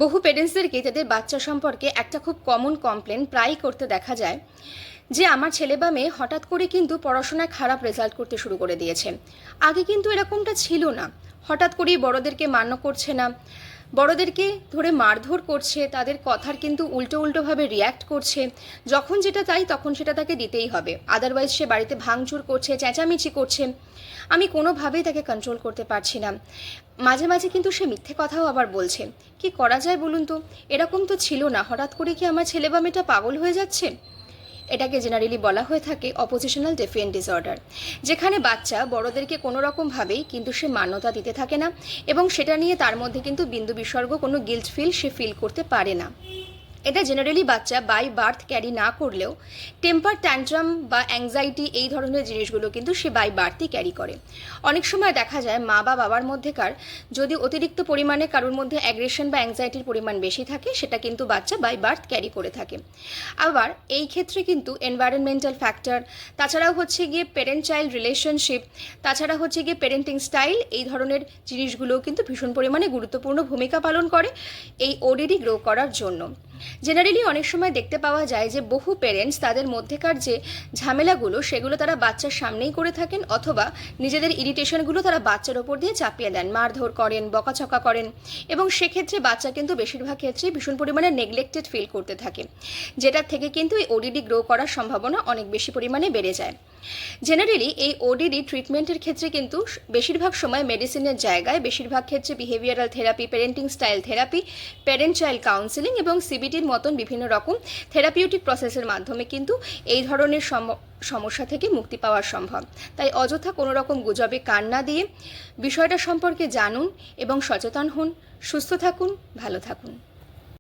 বহু পেরেন্টসদেরকে তাদের বাচ্চা সম্পর্কে একটা খুব কমন কমপ্লেন প্রায়ই করতে দেখা যায় যে আমার ছেলে বা মেয়ে হঠাৎ করে কিন্তু পড়াশোনায় খারাপ রেজাল্ট করতে শুরু করে দিয়েছে। আগে কিন্তু এরকমটা ছিল না। হঠাৎ করেই বড়দেরকে মান্য করছে না, বড়দেরকে ধরে মারধর করছে, তাদের কথার কিন্তু উল্টো উল্টোভাবে রিয়্যাক্ট করছে। যখন যেটা চাই তখন সেটা তাকে দিতেই হবে, আদারওয়াইজ সে বাড়িতে ভাঙচুর করছে, চেঁচামেচি করছে। আমি কোনোভাবেই তাকে কন্ট্রোল করতে পারছি না। মাঝে মাঝে কিন্তু সে মিথ্যে কথাও আবার বলছে। কি করা যায় বলুন তো? এরকম তো ছিল না, হঠাৎ করে কি আমার ছেলে বা মেয়েটা পাগল হয়ে যাচ্ছে? এটাকে জেনারেলি বলা হয়ে থাকে অপোজিশনাল ডেফিয়েন্ট ডিসঅর্ডার, যেখানে বাচ্চা বড়দেরকে কোনো রকমভাবেই কিন্তু সে মান্যতা দিতে থাকে না, এবং সেটা নিয়ে তার মধ্যে কিন্তু বিন্দু বিসর্গ কোনো গিল্ট সে ফিল করতে পারে না। এটা জেনারেলি বাচ্চা বাই বার্থ ক্যারি না করলেও টেম্পার ট্যান্ট্রাম বা অ্যাংজাইটি এই ধরনের জিনিসগুলো কিন্তু সে বাই বার্থই ক্যারি করে। অনেক সময় দেখা যায় মা বা বাবার মধ্যেকার যদি অতিরিক্ত পরিমাণে কারোর মধ্যে অ্যাগ্রেশন বা অ্যাংজাইটির পরিমাণ বেশি থাকে, সেটা কিন্তু বাচ্চা বাই বার্থ ক্যারি করে থাকে। আবার এই ক্ষেত্রে কিন্তু এনভায়রনমেন্টাল ফ্যাক্টর, তাছাড়াও হচ্ছে গিয়ে প্যারেন্ট চাইল্ড রিলেশনশিপ, তাছাড়া হচ্ছে গিয়ে প্যারেন্টিং স্টাইল, এই ধরনের জিনিসগুলোও কিন্তু ভীষণ পরিমাণে গুরুত্বপূর্ণ ভূমিকা পালন করে এই ওডিডি গ্রো করার জন্য। জেনারেলি অনেক সময় দেখতে পাওয়া যায় যে বহু পেরেন্টস তাদের মধ্যেকার যে ঝামেলাগুলো সেগুলো তারা বাচ্চার সামনেই করে থাকেন, অথবা নিজেদের ইরিটেশনগুলো তারা বাচ্চার ওপর দিয়ে চাপিয়ে দেন, মারধর করেন, বকাছকা করেন, এবং সেক্ষেত্রে বাচ্চা কিন্তু বেশিরভাগ ক্ষেত্রে ভীষণ পরিমাণে নেগলেক্টেড ফিল করতে থাকে, যেটার থেকে কিন্তু এই ওডিডি গ্রো করার সম্ভাবনা অনেক বেশি পরিমাণে বেড়ে যায়। জেনারেলি এই ওডিডি ট্রিটমেন্টের ক্ষেত্রে কিন্তু বেশিরভাগ সময় মেডিসিনের জায়গায় বেশিরভাগ ক্ষেত্রে behavioural therapy, parenting style therapy, parent child counselling এবং সিবিটির মতন বিভিন্ন রকম থেরাপিউটিক প্রসেসের মাধ্যমে কিন্তু এই ধরনের সমস্যা থেকে মুক্তি পাওয়া সম্ভব। তাই অযথা কোনো রকম গুজবে কান না দিয়ে বিষয়টা সম্পর্কে জানুন এবং সচেতন হন। সুস্থ থাকুন, ভালো থাকুন।